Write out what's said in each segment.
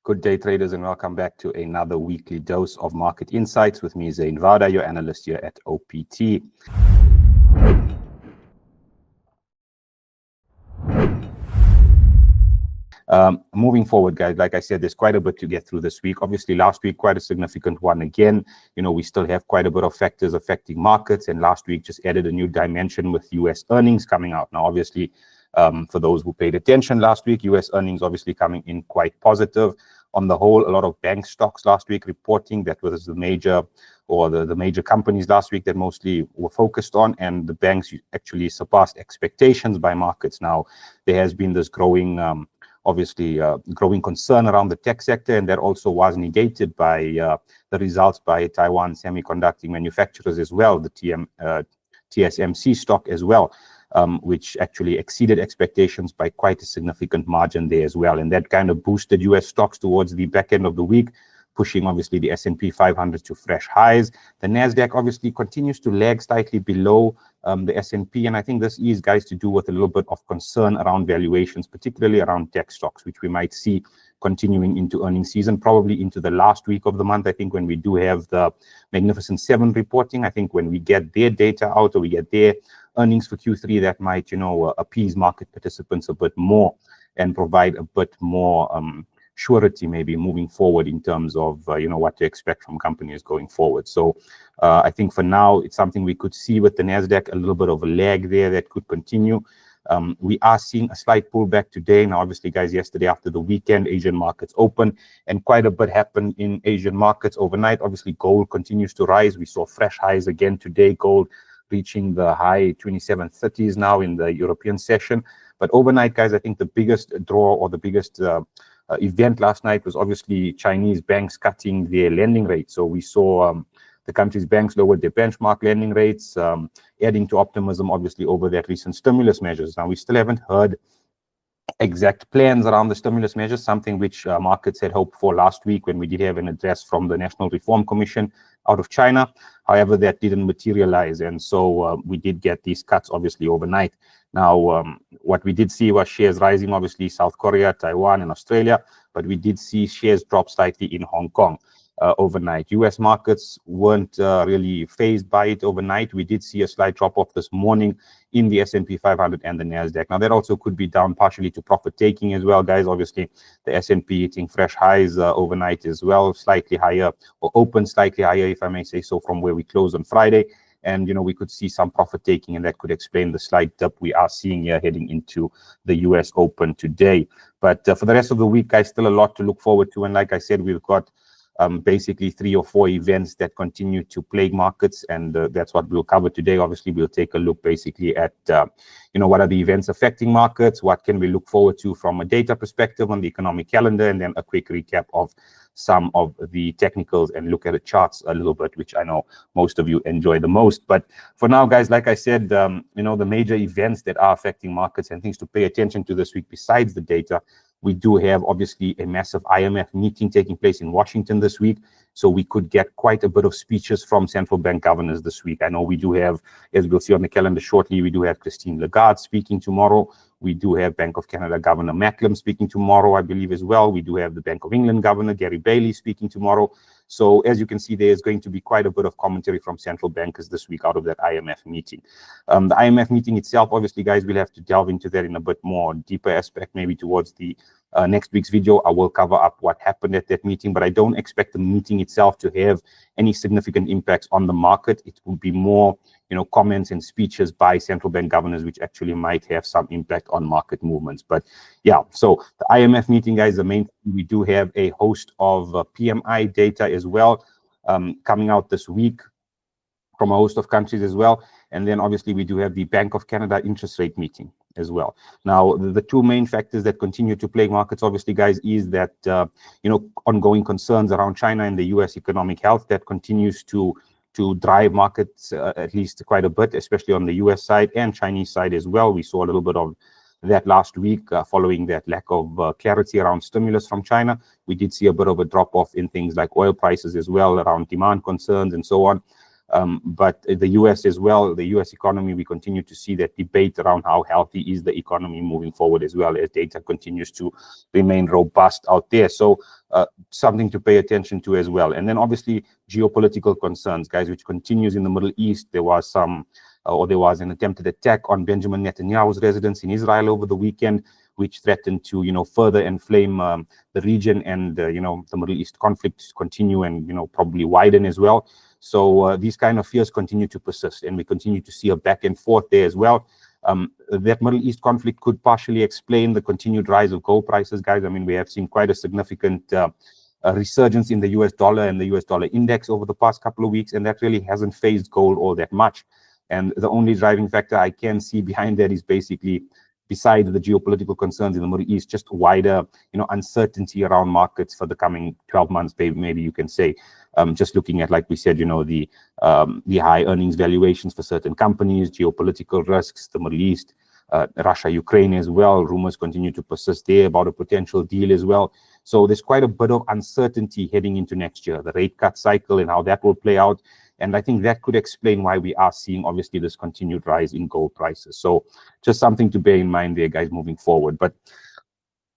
Good day, traders, and welcome back to another weekly dose of market insights with me, Zain Vawda, your analyst here at OPT. Moving forward, guys, like I said, there's quite a bit to get through this week. Obviously, last week, quite a significant one again. We still have quite a bit of factors affecting markets, and last week just added a new dimension with US earnings coming out. Now, obviously, for those who paid attention last week, US earnings obviously coming in quite positive. On the whole, a lot of bank stocks last week reporting. That was the major companies last week that mostly were focused on, and the banks actually surpassed expectations by markets. Now, there has been this growing concern around the tech sector, and that also was negated by the results by Taiwan semiconductor manufacturers as well, the TSMC stock as well, which actually exceeded expectations by quite a significant margin there as well. And that kind of boosted US stocks towards the back end of the week, pushing obviously the S&P 500 to fresh highs. The NASDAQ obviously continues to lag slightly below the S&P, and I think this is, guys, to do with a little bit of concern around valuations, particularly around tech stocks, which we might see continuing into earnings season, probably into the last week of the month. I think when we do have the Magnificent Seven reporting, I think when we get their data out or we get their earnings for Q3, that might, appease market participants a bit more and provide a bit more surety maybe moving forward in terms of what to expect from companies going forward. So I think for now it's something we could see with the NASDAQ, a little bit of a lag there that could continue. We are seeing a slight pullback today. Now, obviously, guys, yesterday after the weekend, Asian markets open, and quite a bit happened in Asian markets overnight. Obviously, gold continues to rise. We saw fresh highs again today, gold reaching the high 2730s now in the European session. But overnight, guys, I think the biggest draw or the biggest event last night was obviously Chinese banks cutting their lending rates. So we saw the country's banks lowered their benchmark lending rates, adding to optimism, obviously, over that recent stimulus measures. Now, we still haven't heard exact plans around the stimulus measures, something which markets had hoped for last week when we did have an address from the National Reform Commission out of China. However, that didn't materialize, and so we did get these cuts, obviously, overnight. Now, what we did see was shares rising, obviously, South Korea, Taiwan, and Australia, but we did see shares drop slightly in Hong Kong overnight. US markets weren't really phased by it overnight. We did see a slight drop-off this morning in the S&P 500 and the NASDAQ. Now, that also could be down partially to profit-taking as well, guys. Obviously, the S&P hitting fresh highs overnight as well, slightly higher, or open slightly higher, if I may say so, from where we closed on Friday. And, we could see some profit-taking, and that could explain the slight dip we are seeing here heading into the US Open today. But for the rest of the week, guys, still a lot to look forward to. And like I said, we've got basically 3 or 4 events that continue to plague markets, and that's what we'll cover today. Obviously, we'll take a look basically at what are the events affecting markets, what can we look forward to from a data perspective on the economic calendar, and then a quick recap of some of the technicals and look at the charts a little bit, which I know most of you enjoy the most. But for now, guys, like I said, the major events that are affecting markets and things to pay attention to this week besides the data, we do have obviously a massive IMF meeting taking place in Washington this week. So we could get quite a bit of speeches from central bank governors this week. I know we do have, as we'll see on the calendar shortly, we do have Christine Lagarde speaking tomorrow. We do have Bank of Canada Governor Macklem speaking tomorrow, I believe, as well. We do have the Bank of England Governor Gary Bailey speaking tomorrow. So as you can see, there is going to be quite a bit of commentary from central bankers this week out of that IMF meeting. The IMF meeting itself, obviously, guys, we'll have to delve into that in a bit more deeper aspect, maybe towards the next week's video. I will cover up what happened at that meeting, but I don't expect the meeting itself to have any significant impacts on the market. It will be more, comments and speeches by central bank governors, which actually might have some impact on market movements. But yeah, so the IMF meeting, guys, the main thing, we do have a host of PMI data as well coming out this week from a host of countries as well. And then obviously we do have the Bank of Canada interest rate meeting as well. Now, the 2 main factors that continue to plague markets, obviously, guys, is that, ongoing concerns around China and the US economic health that continues to drive markets at least quite a bit, especially on the US side and Chinese side as well. We saw a little bit of that last week following that lack of clarity around stimulus from China. We did see a bit of a drop-off in things like oil prices as well, around demand concerns and so on. But the US as well, the US economy, we continue to see that debate around how healthy is the economy moving forward as well, as data continues to remain robust out there. So something to pay attention to as well. And then obviously geopolitical concerns, guys, which continues in the Middle East. There was an attempted attack on Benjamin Netanyahu's residence in Israel over the weekend, which threatened to, further inflame the region, and, the Middle East conflict continue and, probably widen as well. So these kind of fears continue to persist, and we continue to see a back and forth there as well. That Middle East conflict could partially explain the continued rise of gold prices, guys. I mean, we have seen quite a significant resurgence in the US dollar and the US dollar index over the past couple of weeks, and that really hasn't phased gold all that much. And the only driving factor I can see behind that is basically, besides the geopolitical concerns in the Middle East, just wider, uncertainty around markets for the coming 12 months, maybe you can say. Just looking at, like we said, the high earnings valuations for certain companies, geopolitical risks, the Middle East, Russia, Ukraine as well. Rumors continue to persist there about a potential deal as well. So there's quite a bit of uncertainty heading into next year, the rate cut cycle and how that will play out. And I think that could explain why we are seeing, obviously, this continued rise in gold prices. So just something to bear in mind there, guys, moving forward. But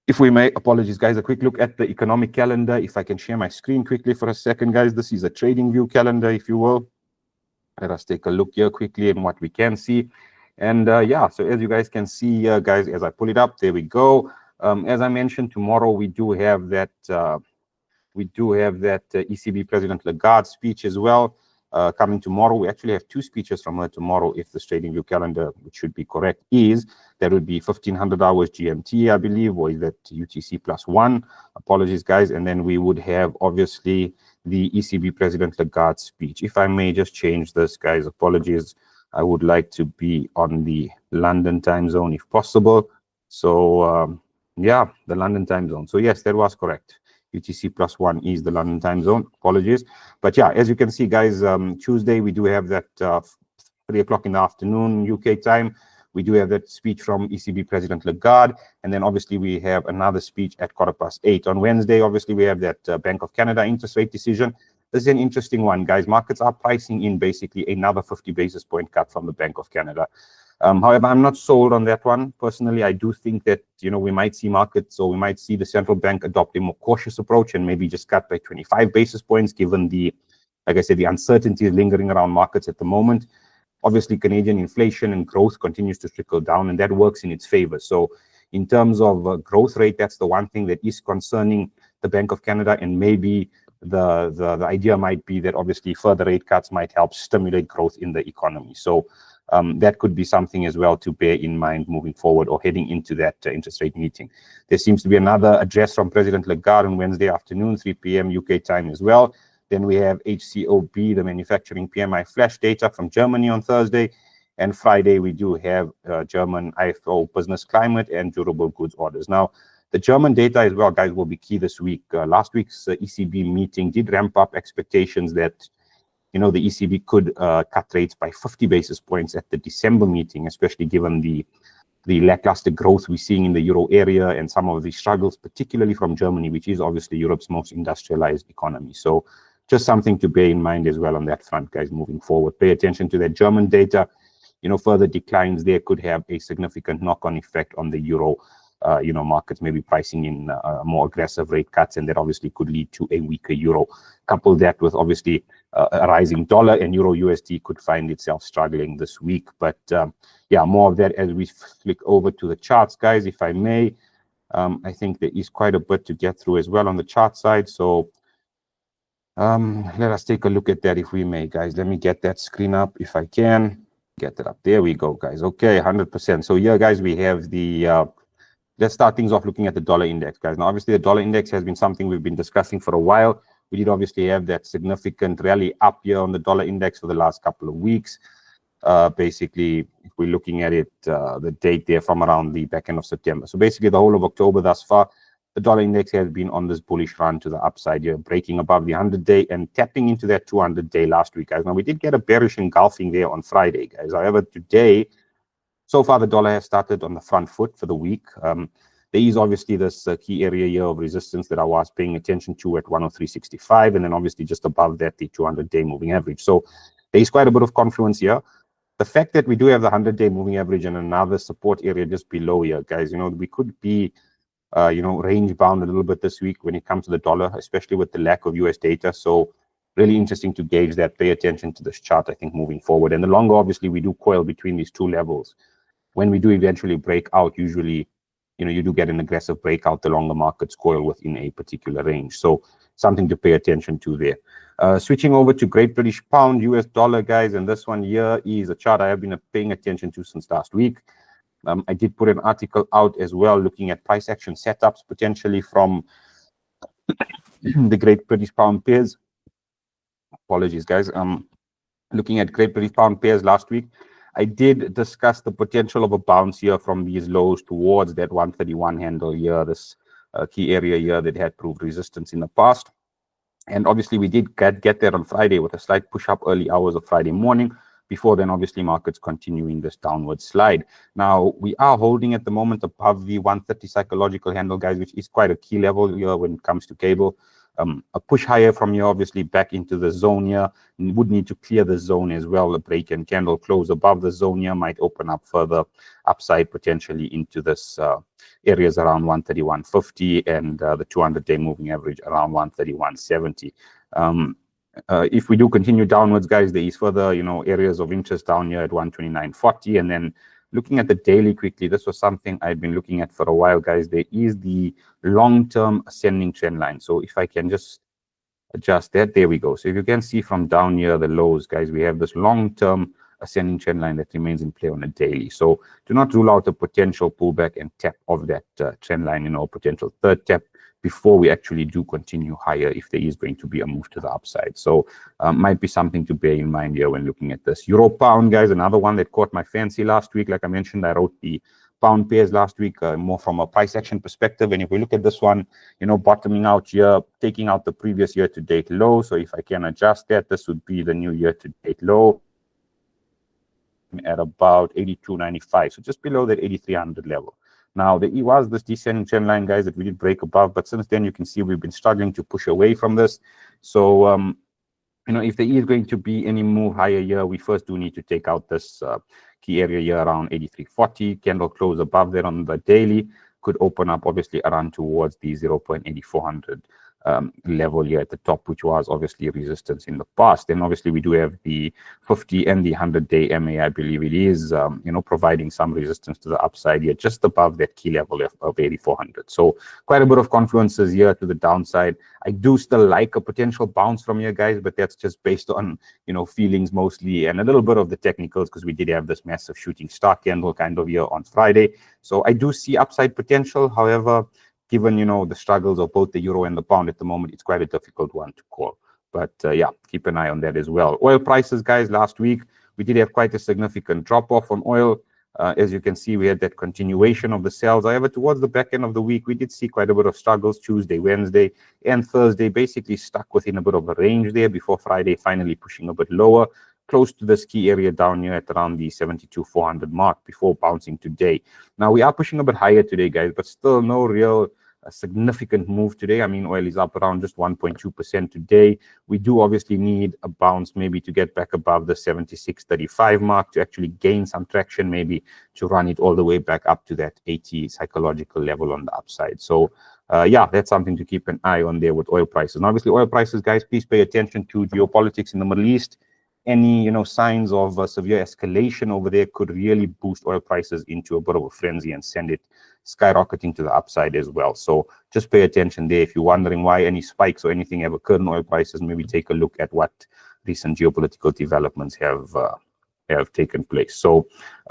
if we may, apologies, guys, a quick look at the economic calendar. If I can share my screen quickly for a second, guys. This is a trading view calendar, if you will. Let us take a look here quickly at what we can see. And yeah, so as you guys can see, guys, as I pull it up, there we go. As I mentioned, tomorrow we do have that ECB President Lagarde speech as well. Coming tomorrow. We actually have two speeches from her tomorrow, if the trading view calendar, which should be correct, that would be 1500 hours GMT, I believe, or is that UTC +1? Apologies, guys. And then we would have, obviously, the ECB President Lagarde speech. If I may just change this, guys, apologies. I would like to be on the London time zone if possible. So, yeah, the London time zone. So, yes, that was correct. UTC +1 is the London time zone. Apologies. But yeah, as you can see, guys, Tuesday, we do have that 3 o'clock in the afternoon UK time. We do have that speech from ECB President Lagarde. And then obviously we have another speech at 8:15. On Wednesday, obviously, we have that Bank of Canada interest rate decision. This is an interesting one, guys. Markets are pricing in basically another 50 basis point cut from the Bank of Canada. However, I'm not sold on that one. Personally, I do think that, we might see markets, or we might see the central bank adopt a more cautious approach and maybe just cut by 25 basis points, given like I said, the uncertainty lingering around markets at the moment. Obviously, Canadian inflation and growth continues to trickle down, and that works in its favor. So in terms of growth rate, that's the one thing that is concerning the Bank of Canada, and maybe the idea might be that obviously further rate cuts might help stimulate growth in the economy. So that could be something as well to bear in mind moving forward, or heading into that interest rate meeting. There seems to be another address from President Lagarde on Wednesday afternoon, 3 p.m. UK time as well. Then we have HCOB, the manufacturing PMI flash data from Germany on Thursday. And Friday, we do have German IFO business climate and durable goods orders. Now, the German data as well, guys, will be key this week. Last week's ECB meeting did ramp up expectations that the ECB could cut rates by 50 basis points at the December meeting, especially given the lackluster growth we're seeing in the euro area and some of the struggles, particularly from Germany, which is obviously Europe's most industrialized economy. So just something to bear in mind as well on that front, guys, moving forward. Pay attention to that German data. Further declines there could have a significant knock-on effect on the euro markets, maybe pricing in more aggressive rate cuts, and that obviously could lead to a weaker euro. Couple that with obviously a rising dollar, and euro USD could find itself struggling this week. But yeah, more of that as we flick over to the charts, guys, if I may. I think there is quite a bit to get through as well on the chart side. So let us take a look at that if we may, guys. Let me get that screen up if I can. Get it up. There we go, guys. Okay, 100%. So yeah, guys, we have the let's start things off looking at the dollar index, guys. Now, obviously, the dollar index has been something we've been discussing for a while. We did obviously have that significant rally up here on the dollar index for the last couple of weeks. Basically, if we're looking at it, the date there from around the back end of September. So basically, the whole of October thus far, the dollar index has been on this bullish run to the upside here, breaking above the 100-day and tapping into that 200-day last week, guys. Now, we did get a bearish engulfing there on Friday, guys. However, today, so far, the dollar has started on the front foot for the week. There is obviously this key area here of resistance that I was paying attention to at 103.65, and then obviously just above that, the 200-day moving average. So there is quite a bit of confluence here. The fact that we do have the 100-day moving average and another support area just below here, guys, we could be range bound a little bit this week when it comes to the dollar, especially with the lack of US data. So really interesting to gauge that. Pay attention to this chart, I think, moving forward. And the longer, obviously, we do coil between these two levels, when we do eventually break out, usually, you do get an aggressive breakout, the longer markets coil within a particular range. So something to pay attention to there. Switching over to Great British Pound, US dollar, guys, and this one here is a chart I have been paying attention to since last week. I did put an article out as well looking at price action setups potentially from the Great British Pound pairs. Apologies, guys. Looking at Great British Pound pairs last week, I did discuss the potential of a bounce here from these lows towards that 131 handle here, this key area here that had proved resistance in the past. And obviously, we did get there on Friday with a slight push up early hours of Friday morning. Before then, obviously, markets continuing this downward slide. Now, we are holding at the moment above the 130 psychological handle, guys, which is quite a key level here when it comes to cable. A push higher from here, obviously, back into the zone here. Would need to clear the zone as well. A break and candle close above the zone here might open up further upside potentially into this areas around 131.50 and the 200-day moving average around 131.70. If we do continue downwards, guys, there is further, areas of interest down here at 129.40. And then looking at the daily quickly, this was something I've been looking at for a while, guys. There is the long-term ascending trend line. So if I can just adjust that, there we go. So if you can see from down here, the lows, guys, we have this long-term ascending trend line that remains in play on a daily. So do not rule out a potential pullback and tap of that trend line, potential third tap before we actually do continue higher if there is going to be a move to the upside. So might be something to bear in mind here when looking at this. Euro pound, guys, another one that caught my fancy last week. Like I mentioned, I wrote the pound pairs last week, more from a price action perspective. And if we look at this one, bottoming out here, taking out the previous year-to-date low. So if I can adjust that, this would be the new year-to-date low at about 82.95. So just below that 8300 level. Now, there was this descending trend line, guys, that we did break above, but since then you can see we've been struggling to push away from this. So, if there is going to be any move higher here, we first do need to take out this key area here around 83.40. Candle close above there on the daily could open up, obviously, around towards the 0.8400 level here at the top, which was obviously resistance in the past. And obviously, we do have the 50 and the 100-day MA, I believe it is, providing some resistance to the upside here, just above that key level of 8400. So quite a bit of confluences here to the downside. I do still like a potential bounce from here, guys, but that's just based on, feelings mostly and a little bit of the technicals, because we did have this massive shooting star candle kind of here on Friday. So I do see upside potential. However, given, the struggles of both the euro and the pound at the moment, it's quite a difficult one to call. But yeah, keep an eye on that as well. Oil prices, guys, last week, we did have quite a significant drop-off on oil. As you can see, we had that continuation of the sales. However, towards the back end of the week, we did see quite a bit of struggles. Tuesday, Wednesday, and Thursday basically stuck within a bit of a range there before Friday finally pushing a bit lower, close to this key area down here at around the 72,400 mark before bouncing today. Now, we are pushing a bit higher today, guys, but still no real significant move today. I mean, oil is up around just 1.2% today. We do obviously need a bounce maybe to get back above the 76.35 mark to actually gain some traction, maybe to run it all the way back up to that 80 psychological level on the upside. So yeah, that's something to keep an eye on there with oil prices. And obviously, oil prices, guys, please pay attention to geopolitics in the Middle East. Any signs of severe escalation over there could really boost oil prices into a bit of a frenzy and send it skyrocketing to the upside as well. So just pay attention there. If you're wondering why any spikes or anything have occurred in oil prices, maybe take a look at what recent geopolitical developments have taken place. So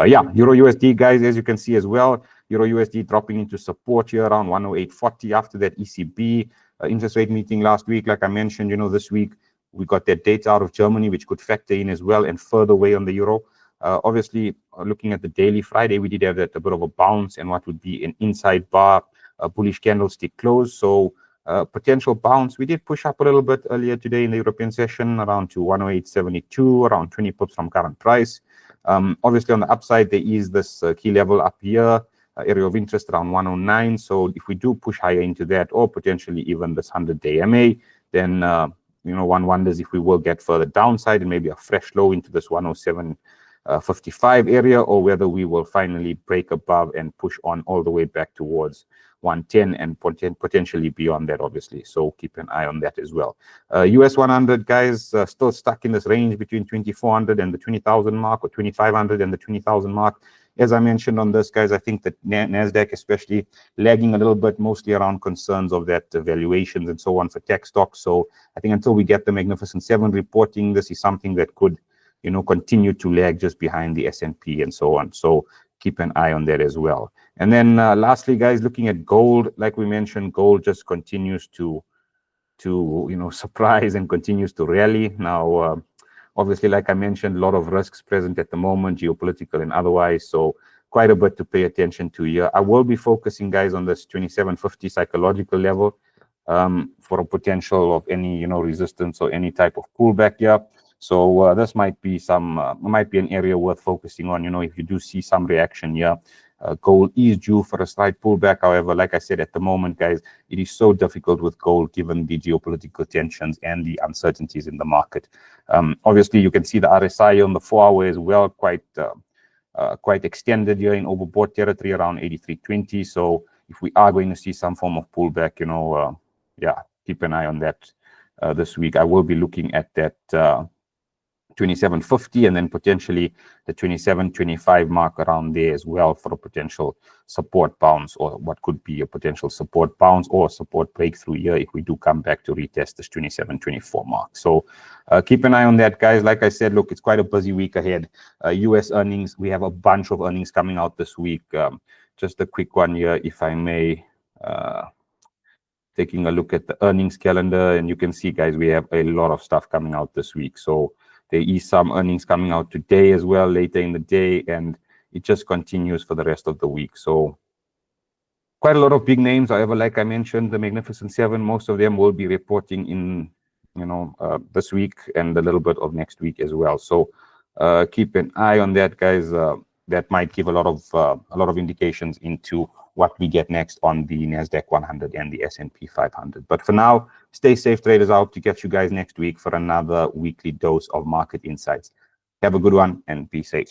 yeah, Euro USD, guys, as you can see as well, Euro USD dropping into support here around 108.40 after that ECB interest rate meeting last week. Like I mentioned, this week we got that data out of Germany, which could factor in as well and further weigh on the euro. Obviously, looking at the daily Friday, we did have that a bit of a bounce and what would be an inside bar, a bullish candlestick close. So potential bounce. We did push up a little bit earlier today in the European session around to 108.72, around 20 pips from current price. Obviously, on the upside, there is this key level up here, area of interest around 109. So if we do push higher into that, or potentially even this 100-day MA, then one wonders if we will get further downside and maybe a fresh low into this 107 55 area, or whether we will finally break above and push on all the way back towards 110 and potentially beyond that, obviously. So keep an eye on that as well. US 100, guys, still stuck in this range between 2,400 and the 20,000 mark, or 2,500 and the 20,000 mark. As I mentioned on this, guys, I think that NASDAQ especially lagging a little bit, mostly around concerns of that valuations and so on for tech stocks. So I think until we get the Magnificent Seven reporting, this is something that could, you know, continue to lag just behind the S&P and so on. So keep an eye on that as well. And then lastly, guys, looking at gold, like we mentioned, gold just continues to you know, surprise and continues to rally. Now, obviously, like I mentioned, a lot of risks present at the moment, geopolitical and otherwise. So quite a bit to pay attention to here. I will be focusing, guys, on this 2750 psychological level for a potential of any, you know, resistance or any type of pullback here. So this might be an area worth focusing on. You know, if you do see some reaction here, gold is due for a slight pullback. However, like I said, at the moment, guys, it is so difficult with gold given the geopolitical tensions and the uncertainties in the market. Obviously, you can see the RSI on the 4-hour as well, quite extended here in overbought territory around 83.20. So if we are going to see some form of pullback, you know, yeah, keep an eye on that this week. I will be looking at that 2750 and then potentially the 2725 mark around there as well for a potential support bounce, or what could be a potential support bounce or support breakthrough here if we do come back to retest this 2724 mark. So keep an eye on that, guys. Like I said, look, it's quite a busy week ahead. US earnings, we have a bunch of earnings coming out this week. Just a quick one here, if I may. Taking a look at the earnings calendar, and you can see, guys, we have a lot of stuff coming out this week. So there is some earnings coming out today as well, later in the day, and it just continues for the rest of the week. So quite a lot of big names. However, like I mentioned, the Magnificent Seven, most of them will be reporting in, you know, this week and a little bit of next week as well. So keep an eye on that, guys. That might give a lot of indications into what we get next on the NASDAQ 100 and the S&P 500. But for now, stay safe, traders. Out to get you guys next week for another weekly dose of market insights. Have a good one and be safe.